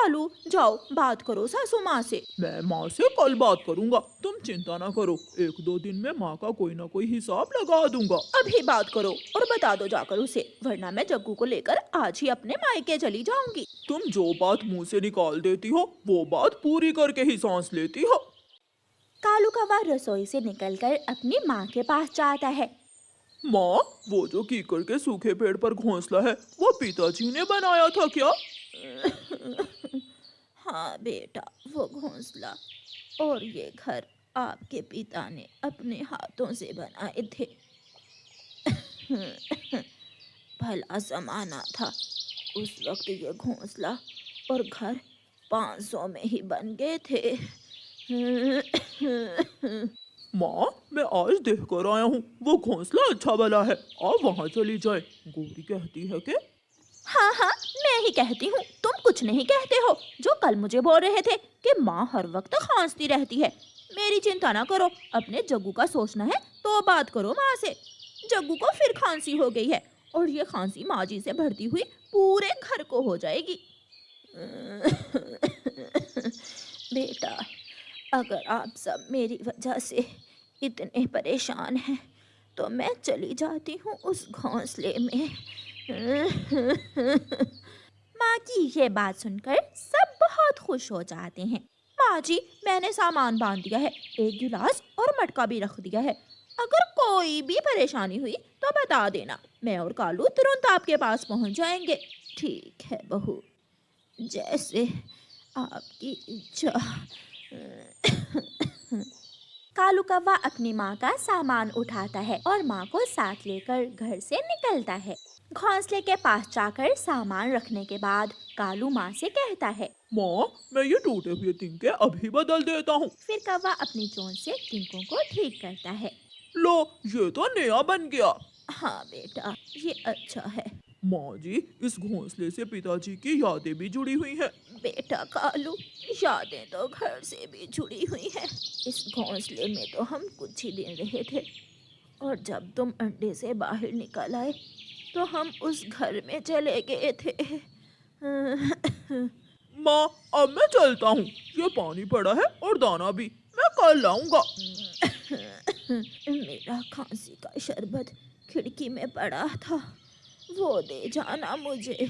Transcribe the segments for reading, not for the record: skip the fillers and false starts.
कालू जाओ बात करो सासू माँ से। मैं माँ से कल बात करूंगा, तुम चिंता ना करो। 1-2 दिन में माँ का कोई ना कोई हिसाब लगा दूंगा। अभी बात करो और बता दो जाकर उसे, वरना मैं जग्गू को लेकर आज ही अपने मायके चली जाऊंगी। तुम जो बात मुंह से निकाल देती हो वो बात पूरी करके ही सांस लेती हो। कालू कौवा रसोई से निकलकर अपनी माँ के पास जाता है। माँ, वो जो कीकर के सूखे पेड़ पर घोंसला है वो पिताजी ने बनाया था क्या? हाँ बेटा, वो घोंसला और ये घर आपके पिता ने अपने हाथों से बनाए थे। भला जमाना था, उस वक्त ये घोंसला और घर 500 में ही बन गए थे। माँ, मैं आज देख कर आया हूँ, वो घोंसला अच्छा भला है, आप वहाँ चली जाए। गौरी कहती है कि हाँ हाँ, मैं ही कहती हूँ, तुम कुछ नहीं कहते हो। जो कल मुझे बोल रहे थे कि माँ हर वक्त खांसती रहती है। मेरी चिंता ना करो, अपने जग्गू का सोचना है तो बात करो माँ से। जग्गू को फिर खांसी हो गई है और ये खांसी माँ जी से भरती हुई पूरे घर को हो जाएगी। बेटा, अगर आप सब मेरी वजह से इतने परेशान हैं तो मैं चली जाती हूँ उस घोंसले में। माँ की ये बात सुनकर सब बहुत खुश हो जाते हैं। माँ जी, मैंने सामान बांध दिया है, एक गिलास और मटका भी रख दिया है। अगर कोई भी परेशानी हुई तो बता देना, मैं और कालू तुरंत आपके पास पहुँच जाएंगे। ठीक है बहू, जैसे आपकी इच्छा। कालू कौवा अपनी माँ का सामान उठाता है और माँ को साथ लेकर घर से निकलता है। घोंसले के पास जाकर सामान रखने के बाद कालू माँ से कहता है, माँ, मैं ये टूटे हुए तिनके अभी बदल देता हूँ। फिर कौवा अपनी चोंच से तिनकों को ठीक करता है। लो, ये तो नया बन गया। हाँ बेटा, ये अच्छा है। माँ जी, इस घोंसले से पिताजी की यादें भी जुड़ी हुई हैं। बेटा कालू, यादें तो घर से भी जुड़ी हुई हैं। इस घोंसले में तो हम कुछ ही दिन रहे थे और जब तुम अंडे से बाहर निकल आए तो हम उस घर में चले गए थे। माँ, अब मैं चलता हूँ, ये पानी पड़ा है और दाना भी, मैं कल लाऊंगा। मेरा खांसी का शरबत खिड़की में पड़ा था, वो दे जाना मुझे।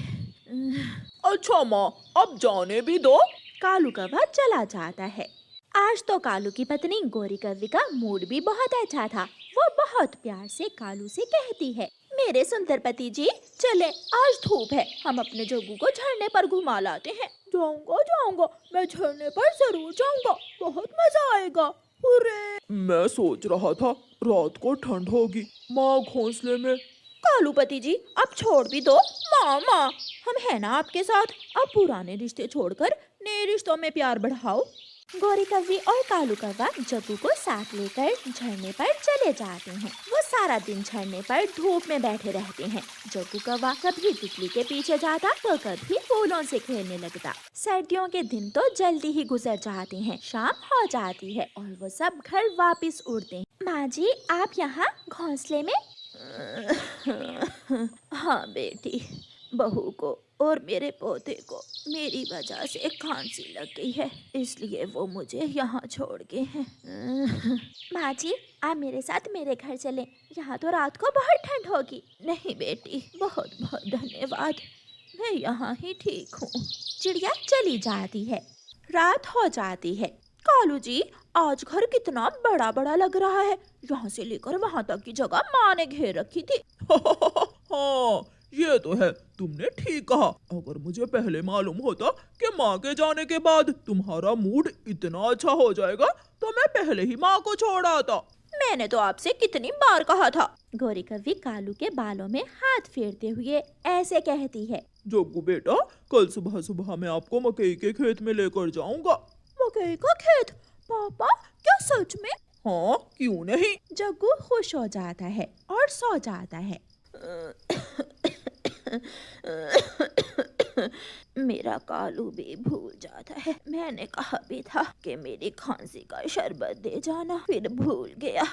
अच्छा माँ, अब जाने भी दो। कालू कौवा चला जाता है। आज तो कालू की पत्नी गौरी कौवी का मूड भी बहुत अच्छा था। वो बहुत प्यार से कालू से कहती है, मेरे सुंदर पति जी, चले, आज धूप है, हम अपने जग्गू को झरने पर घुमा लाते हैं। जाऊंगा जाऊंगा, मैं झरने पर जरूर जाऊंगा, बहुत मजा आएगा। हुर्रे! मैं सोच रहा था रात को ठंड होगी, माँ घोंसले में। कालू पति जी, अब छोड़ भी दो। मामा, हम है ना आपके साथ, अब पुराने रिश्ते छोड़कर नए रिश्तों में प्यार बढ़ाओ। गौरी कौवी और कालू कौवा जग्गू को साथ लेकर झरने पर चले जाते हैं। वो सारा दिन झरने पर धूप में बैठे रहते हैं। जग्गू कौवा कभी तितली के पीछे जाता तो कभी फूलों से खेलने लगता। सर्दियों के दिन तो जल्दी ही गुजर जाते हैं, शाम हो जाती है और वो सब घर वापस उड़ते हैं। माँ जी, आप यहाँ घोंसले में? हाँ बेटी, बहू को और मेरे पोते को मेरी वजह से खांसी लग गई है, इसलिए वो मुझे यहाँ छोड़ गए हैं। माँ जी, आप मेरे साथ मेरे घर चलें, यहाँ तो रात को बहुत ठंड होगी। नहीं बेटी, बहुत बहुत धन्यवाद, मैं यहाँ ही ठीक हूँ। चिड़िया चली जाती है। रात हो जाती है। कालू जी, आज घर कितना बड़ा बड़ा लग रहा है, यहाँ से लेकर वहाँ तक की जगह माँ ने घेर रखी थी। हाँ, ये तो है, तुमने ठीक कहा। अगर मुझे पहले मालूम होता कि माँ के जाने के बाद तुम्हारा मूड इतना अच्छा हो जाएगा तो मैं पहले ही माँ को छोड़ आता। मैंने तो आपसे कितनी बार कहा था। गौरी कौवी कालू के बालों में हाथ फेरते हुए ऐसे कहती है, जग्गू बेटा, कल सुबह सुबह मैं आपको मकई के खेत में लेकर जाऊंगा। मकई का खेत? पापा, क्या सच में? हाँ, क्यों नहीं। जग्गू खुश हो जाता है और सो जाता है। मेरा कालू भी भूल जाता है, मैंने कहा भी था कि मेरी खांसी का शरबत दे जाना, फिर भूल गया।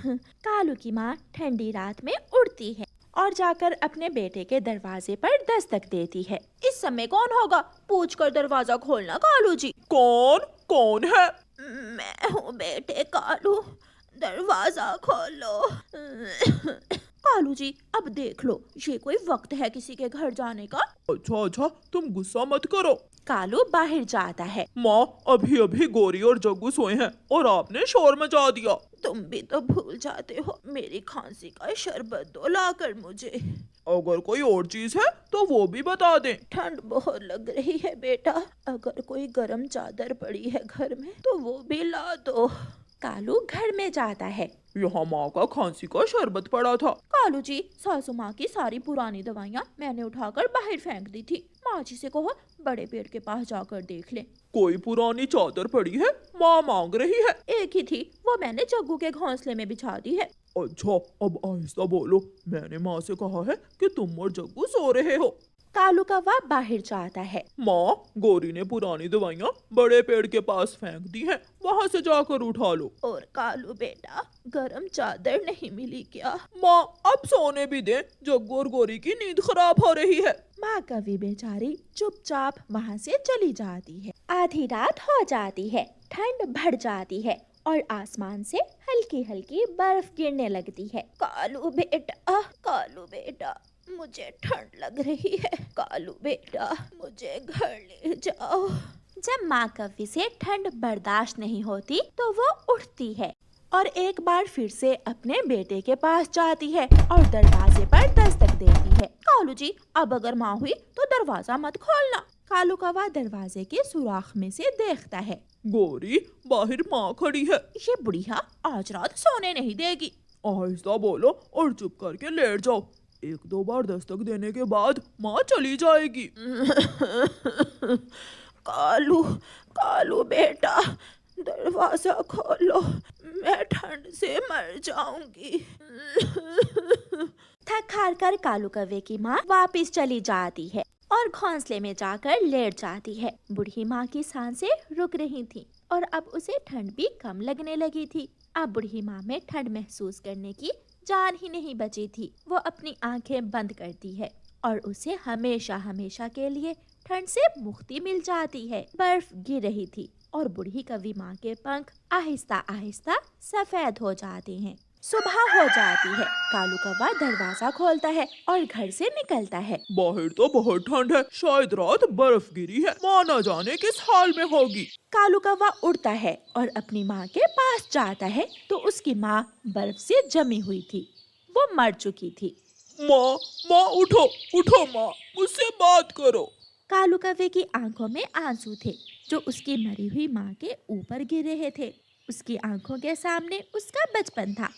कालू की माँ ठंडी रात में उड़ती है और जाकर अपने बेटे के दरवाजे पर दस्तक देती है। इस समय कौन होगा? पूछकर दरवाजा खोलना कालू जी। कौन है? मैं हूँ बेटे कालू, दरवाजा खोलो। कालू जी अब देख लो, ये कोई वक्त है किसी के घर जाने का? अच्छा, तुम गुस्सा मत करो। कालू बाहर जाता है। माँ, अभी अभी गौरी और जग्गू सोए हैं और आपने शोर मचा दिया। तुम भी तो भूल जाते हो, मेरी खांसी का शरबत दो लाकर मुझे। अगर कोई और चीज है तो वो भी बता दें। ठंड बहुत लग रही है बेटा, अगर कोई गर्म चादर पड़ी है घर में तो वो भी ला दो। कालू घर में जाता है। यहाँ माँ का खांसी का शरबत पड़ा था। कालू जी, सासू माँ की सारी पुरानी दवाइयाँ मैंने उठाकर बाहर फेंक दी थी। माँ जी से कहो बड़े पेड़ के पास जाकर देख ले। कोई पुरानी चादर पड़ी है? माँ मांग रही है। एक ही थी, वो मैंने जग्गू के घोंसले में बिछा दी है। अच्छा, अब आहिस्ता बोलो। मैंने माँ से कहा है कि तुम और जग्गू सो रहे हो। कालू कौवा बाहर जाता है। माँ, गौरी ने पुरानी दवाइयाँ बड़े पेड़ के पास फेंक दी हैं, वहाँ से जाकर उठा लो। और कालू बेटा, गरम चादर नहीं मिली क्या? माँ, अब सोने भी दें, जग्गू और गौरी की नींद खराब हो रही है। माँ कवि बेचारी चुपचाप वहाँ से चली जाती है। आधी रात हो जाती है, ठंड बढ़ जाती है और आसमान से हल्की हल्की बर्फ गिरने लगती है। कालू बेटा, मुझे ठंड लग रही है। कालू बेटा, मुझे घर ले जाओ। जब माँ कव्वी से ठंड बर्दाश्त नहीं होती तो वो उठती है और एक बार फिर से अपने बेटे के पास जाती है और दरवाजे पर दस्तक देती है। कालू जी, अब अगर माँ हुई तो दरवाजा मत खोलना। कालू कौवा दरवाजे के सुराख में से देखता है। गौरी, बाहर माँ खड़ी है। ये बुढ़िया आज रात सोने नहीं देगी। आहिस्ता बोलो और चुप करके लेट जाओ। एक दो बार दस्तक देने के बाद माँ चली जाएगी। कालू बेटा, दरवाजा खोलो, मैं ठंड से मर जाऊंगी। थक हार कर कालू कौवे की माँ वापस चली जाती है और घोंसले में जाकर लेट जाती है। बूढ़ी माँ की सांसें रुक रही थी और अब उसे ठंड भी कम लगने लगी थी। अब बूढ़ी माँ में ठंड महसूस करने की जान ही नहीं बची थी। वो अपनी आंखें बंद करती है और उसे हमेशा हमेशा के लिए ठंड से मुक्ति मिल जाती है। बर्फ गिर रही थी और बूढ़ी कवि माँ के पंख आहिस्ता आहिस्ता सफेद हो जाते हैं। सुबह हो जाती है। कालू कौवा दरवाजा खोलता है और घर से निकलता है। बाहर तो बहुत ठंड है, शायद रात बर्फ गिरी है। माँ न जाने किस हाल में होगी। कालू कौवा उड़ता है और अपनी माँ के पास जाता है तो उसकी माँ बर्फ से जमी हुई थी। वो मर चुकी थी। माँ उठो माँ, मुझसे बात करो। कालू कौवे की आंखों में आंसू थे जो उसकी मरी हुई माँ के ऊपर गिर रहे थे। उसकी आंखों के सामने उसका बचपन था,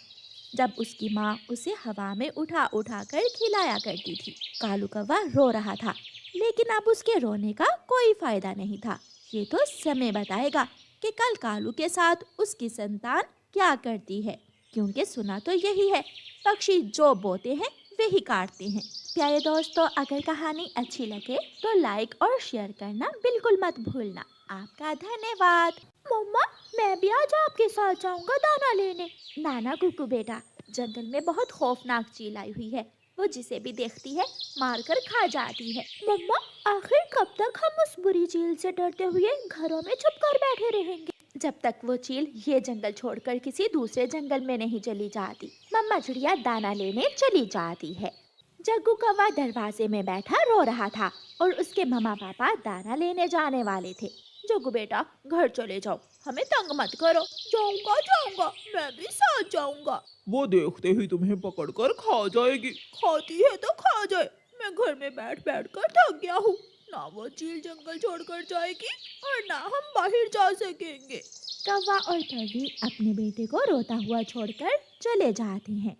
जब उसकी माँ उसे हवा में उठा उठा कर खिलाया करती थी। कालू कौवा रो रहा था, लेकिन अब उसके रोने का कोई फायदा नहीं था। ये तो समय बताएगा कि कल कालू के साथ उसकी संतान क्या करती है, क्योंकि सुना तो यही है, पक्षी जो बोते हैं वही काटते हैं। प्यारे दोस्तों, अगर कहानी अच्छी लगे तो लाइक और शेयर करना बिल्कुल मत भूलना। आपका धन्यवाद। मम्मा, मैं भी आज आपके साथ जाऊंगा दाना लेने। नाना कुकू बेटा, जंगल में बहुत खौफनाक चील आई हुई है, वो जिसे भी देखती है मारकर खा जाती है। मम्मा, आखिर कब तक हम उस बुरी चील से डरते हुए घरों में छुप कर बैठे रहेंगे? जब तक वो चील ये जंगल छोड़कर किसी दूसरे जंगल में नहीं चली जाती। मम्मा चिड़िया दाना लेने चली जाती है। जग्गू कौवा दरवाजे में बैठा रो रहा था और उसके मम्मा पापा दाना लेने जाने वाले थे। जग्गू बेटा, घर चले जाओ, हमें तंग मत करो। जाऊंगा, मैं भी साथ जाऊंगा। वो देखते ही तुम्हें पकड़कर खा जाएगी। खाती है तो खा जाए, मैं घर में बैठ बैठ कर थक गया हूँ। ना वो चील जंगल छोड़कर जाएगी और ना हम बाहर जा सकेंगे। कौवा और कवि अपने बेटे को रोता हुआ छोड़कर चले जाते हैं।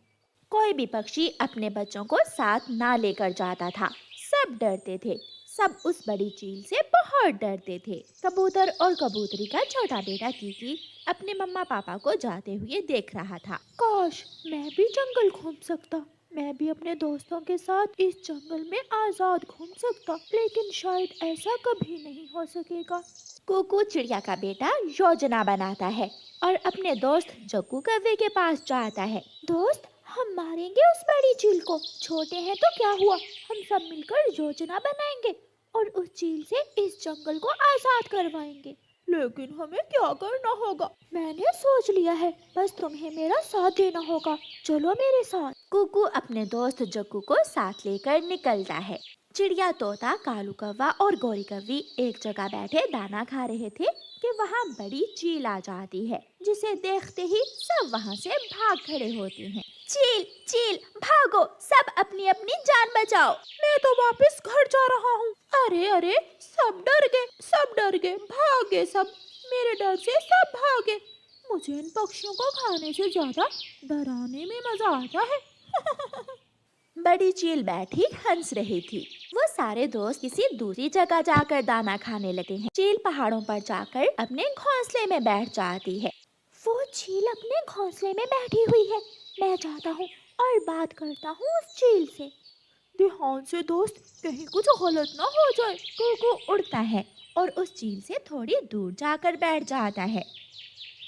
कोई भी पक्षी अपने बच्चों को साथ ना लेकर जाता था। सब डरते थे, सब उस बड़ी चील से बहुत डरते थे। कबूतर और कबूतरी का छोटा बेटा कीकी अपने मम्मा पापा को जाते हुए देख रहा था। काश मैं भी जंगल घूम सकता, मैं भी अपने दोस्तों के साथ इस जंगल में आजाद घूम सकता, लेकिन शायद ऐसा कभी नहीं हो सकेगा। कुकू चिड़िया का बेटा योजना बनाता है और अपने दोस्त जग्गू कौवे के पास जाता है। दोस्त, हम मारेंगे उस बड़ी चील को। छोटे हैं तो क्या हुआ, हम सब मिलकर योजना बनाएंगे और उस चील से इस जंगल को आजाद करवाएंगे। लेकिन हमें क्या करना होगा? मैंने सोच लिया है, बस तुम्हें मेरा साथ देना होगा। चलो मेरे साथ। कुकू अपने दोस्त जग्गू को साथ लेकर निकलता है। चिड़िया, तोता, कालू कौवा और गौरी कौवी एक जगह बैठे दाना खा रहे थे कि वहाँ बड़ी चील आ जाती है, जिसे देखते ही सब वहाँ से भाग खड़े होते हैं। चील, चील, भागो, सब अपनी अपनी जान बचाओ। मैं तो वापस घर जा रहा हूँ। अरे अरे, सब डर गए, भागे सब। मेरे डर से सब भागे। मुझे इन पक्षियों को खाने से ज्यादा डराने में मजा आता है। बड़ी चील बैठी हंस रही थी। वो सारे दोस्त किसी दूसरी जगह जाकर दाना खाने लगे हैं। चील पहाड़ों पर जाकर अपने घोंसले में बैठ जाती है। वो चील अपने घोंसले में बैठी हुई है। मैं जाता हूँ और बात करता हूँ उस चील से। ध्यान से दोस्त, कहीं कुछ गलत ना हो जाए। कुकू उड़ता है और उस चील से थोड़ी दूर जाकर बैठ जाता है।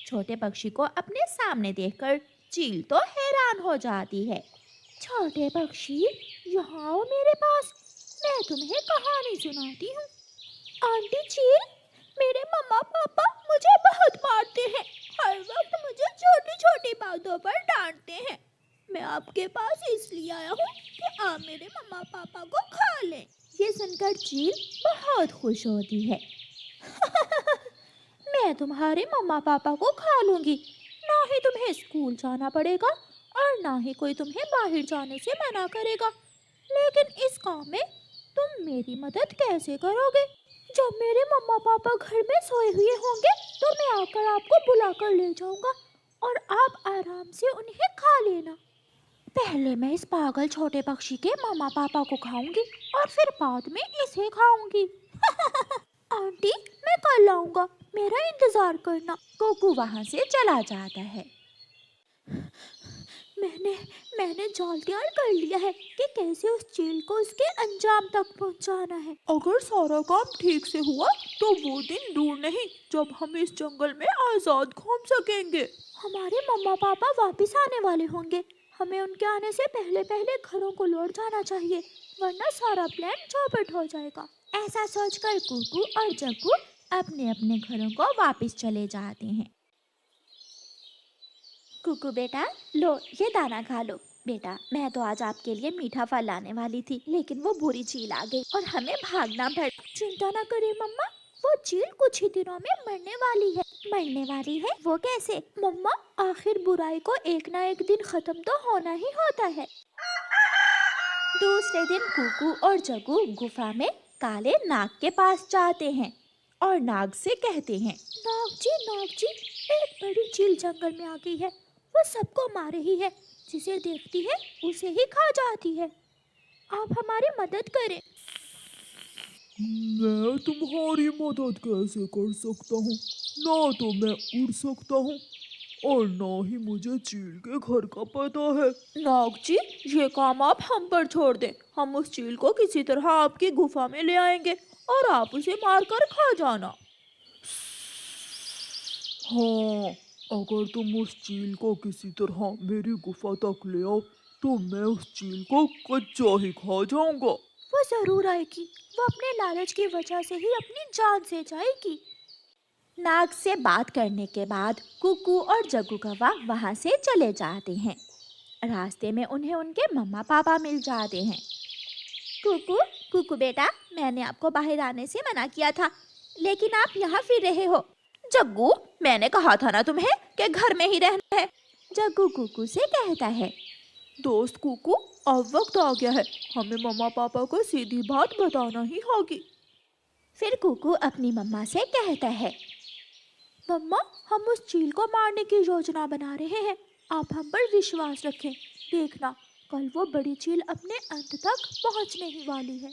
छोटे पक्षी को अपने सामने देखकर चील तो हैरान हो जाती है। छोटे पक्षी, यहाँ आओ मेरे पास, मैं तुम्हें कहानी सुनाती हूँ। आंटी चील, मेरे मम्मा पापा मुझे बहुत मारते हैं। हर वक्त मुझे छोटी छोटी बातों पर डांटते हैं। मैं आपके पास इसलिए आया हूँ कि आप मेरे मम्मा पापा को खा लें। ये सुनकर चील बहुत खुश होती है। मैं तुम्हारे मम्मा पापा को खा लूंगी। ना ही तुम्हें स्कूल जाना पड़ेगा और ना ही कोई तुम्हें बाहर जाने से मना करेगा। लेकिन इस काम में तुम मेरी मदद कैसे करोगे? जब मेरे मम्मा पापा घर में सोए हुए होंगे तो मैं आकर आपको बुलाकर ले जाऊंगा और आप आराम से उन्हें खा लेना। पहले मैं इस पागल छोटे पक्षी के मम्मा पापा को खाऊंगी और फिर बाद में इसे खाऊंगी। आंटी, मैं कल आऊंगा, मेरा इंतजार करना। कोकू वहां से चला जाता है। मैंने जाल तैयार कर लिया है कि कैसे उस चील को उसके अंजाम तक पहुंचाना है। अगर सारा काम ठीक से हुआ तो वो दिन दूर नहीं जब हम इस जंगल में आजाद घूम सकेंगे। हमारे मम्मा पापा वापस आने वाले होंगे। हमें उनके आने से पहले पहले घरों को लौट जाना चाहिए, वरना सारा प्लान चौपट हो जाएगा। ऐसा सोचकर कुकू और जग्गू अपने अपने घरों को वापस चले जाते हैं। कुकू बेटा, लो ये दाना खा लो। बेटा, मैं तो आज आपके लिए मीठा फल लाने वाली थी, लेकिन वो बुरी चील आ गई और हमें भागना पड़ा। चिंता न करें मम्मा, वो चील कुछ ही दिनों में मरने वाली है। मरने वाली है? वो कैसे? मम्मा, आखिर बुराई को एक ना एक दिन खत्म तो होना ही होता है। दूसरे दिन कुकू और जग्गू गुफा में काले नाग के पास जाते हैं और नाग से कहते हैं, नाग जी, एक बड़ी चील जंगल में आ गई है। वो सबको मार रही है, जिसे देखती है उसे ही खा जाती है। आप हमारी मदद करें। मैं तुम्हारी मदद कैसे कर सकता हूँ? ना तो मैं उड़ सकता हूँ और ना ही मुझे चील के घर का पता है। नाग जी, ये काम आप हम पर छोड़ दें। हम उस चील को किसी तरह आपकी गुफा में ले आएंगे और आप उसे मारकर खा जाना। हाँ, अगर तुम उस चील को किसी तरह मेरी गुफा तक ले आओ तो मैं उस चील को कच्चा ही खा जाऊंगा। वो जरूर आएगी। वो अपने लालच की वजह से ही अपनी जान से जाएगी। नाग से बात करने के बाद कुकू और जग्गू कौवा वहाँ से चले जाते हैं। रास्ते में उन्हें उनके मम्मा पापा मिल जाते हैं। कुकू बेटा, मैंने आपको बाहर आने से मना किया था, लेकिन आप यहाँ फिर रहे हो। जग्गू, मैंने कहा था ना तुम्हें कि घर में ही रहना है। जग्गू कुकू से कहता है। दोस्त कुकू, अब वक्त आ गया है, हमें मम्मा पापा को सीधी बात बताना ही होगी। फिर कुकू अपनी मम्मा से कहता है, मम्मा, हम उस चील को मारने की योजना बना रहे हैं। आप हम पर विश्वास रखें। देखना, कल वो बड़ी चील अपने अंत तक पहुंचने ही वाली है।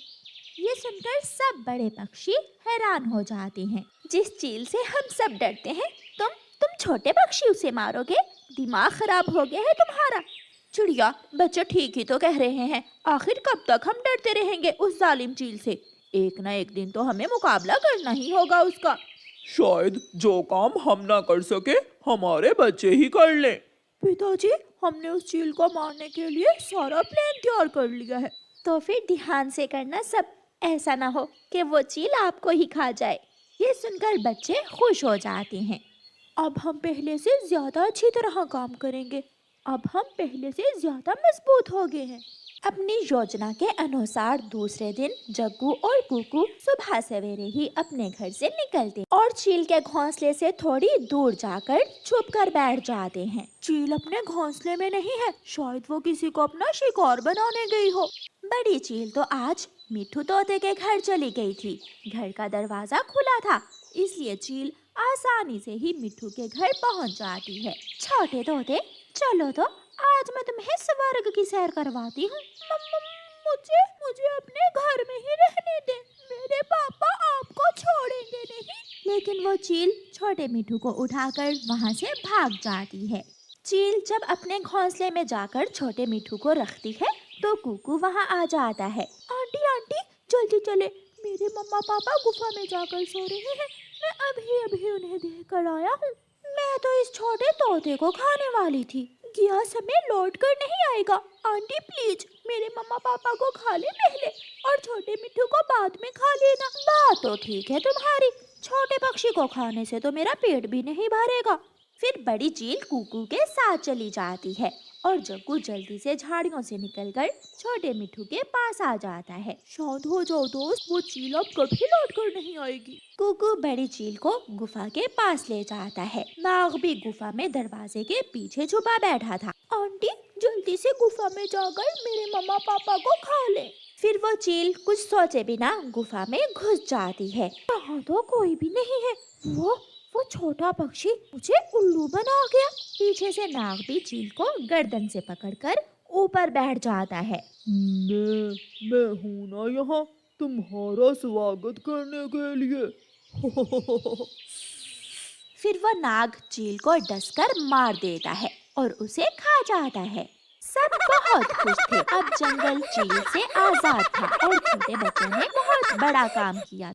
ये सुनकर सब बड़े पक्षी हैरान हो जाते हैं। जिस चील से हम सब डरते हैं, तुम छोटे पक्षी उसे मारोगे? दिमाग खराब हो गया है तुम्हारा। चिड़िया, बच्चे ठीक ही तो कह रहे हैं। आखिर कब तक हम डरते रहेंगे उस जालिम चील से? एक ना एक दिन तो हमें मुकाबला करना ही होगा उसका। शायद जो काम हम ना कर सके, हमारे बच्चे ही कर लें। पिताजी, हमने उस चील को मारने के लिए सारा प्लान तैयार कर लिया है। तो फिर ध्यान से करना सब, ऐसा ना हो कि वो चील आपको ही खा जाए। ये सुनकर बच्चे खुश हो जाते हैं। अब हम पहले से ज्यादा अच्छी तरह काम करेंगे। अब हम पहले से ज्यादा मजबूत हो गए हैं। अपनी योजना के अनुसार दूसरे दिन जग्गू और कुकू सुबह सवेरे ही अपने घर से निकलते और चील के घोंसले से थोड़ी दूर जाकर छुप कर बैठ जाते हैं। चील अपने घोंसले में नहीं है, शायद वो किसी को अपना शिकार बनाने गई हो। बड़ी चील तो आज मिट्ठू तोते के घर चली गई थी। घर का दरवाजा खुला था, इसलिए चील आसानी से ही मिट्ठू के घर पहुंच जाती है। छोटे तोते, चलो तो आज मैं तुम्हें स्वर्ग की सैर करवाती हूँ। मुझे मुझे अपने घर में ही रहने दे, मेरे पापा आपको छोड़ेंगे नहीं। लेकिन वो चील छोटे मिट्ठू को उठाकर वहाँ से भाग जाती है। चील जब अपने घोंसले में जाकर छोटे मिट्ठू को रखती है तो कुकू वहाँ आ जाता है। आंटी आंटी, जल्दी चले, मेरे मम्मा पापा गुफा में जाकर सो रहे हैं। मैं अभी अभी उन्हें देख कर आया हूँ। मैं तो इस छोटे तोते को खाने वाली थी, गया समय लौट कर नहीं आएगा। आंटी प्लीज मेरे मम्मा पापा को खा ले पहले, और छोटे मिट्ठू को बाद में खा लेना। बात तो ठीक है तुम्हारी, छोटे पक्षी को खाने से तो मेरा पेट भी नहीं भरेगा। फिर बड़ी चील कुकू के साथ चली जाती है और जग्गू जल्दी से झाड़ियों से निकलकर छोटे मिट्ठू के पास आ जाता है। शांत हो जाओ दोस्त, वो चील अब कभी लौट कर नहीं आएगी। कुकू बड़ी चील को गुफा के पास ले जाता है। नाग भी गुफा में दरवाजे के पीछे छुपा बैठा था। आंटी जल्दी से गुफा में जाकर मेरे मम्मा पापा को खा ले। फिर वो चील कुछ सोचे बिना गुफा में घुस जाती है। यहाँ तो कोई भी नहीं है। वो छोटा पक्षी मुझे उल्लू बना गया। पीछे से नाग भी चील को गर्दन से पकड़कर ऊपर बैठ जाता है। मैं हूँ ना यहाँ तुम्हारा स्वागत करने के लिए। फिर वो नाग चील को डसकर मार देता है और उसे खा जाता है। सब बहुत खुश थे। अब जंगल चील से आजाद था और छोटे बच्चों ने बहुत बड़ा काम किया।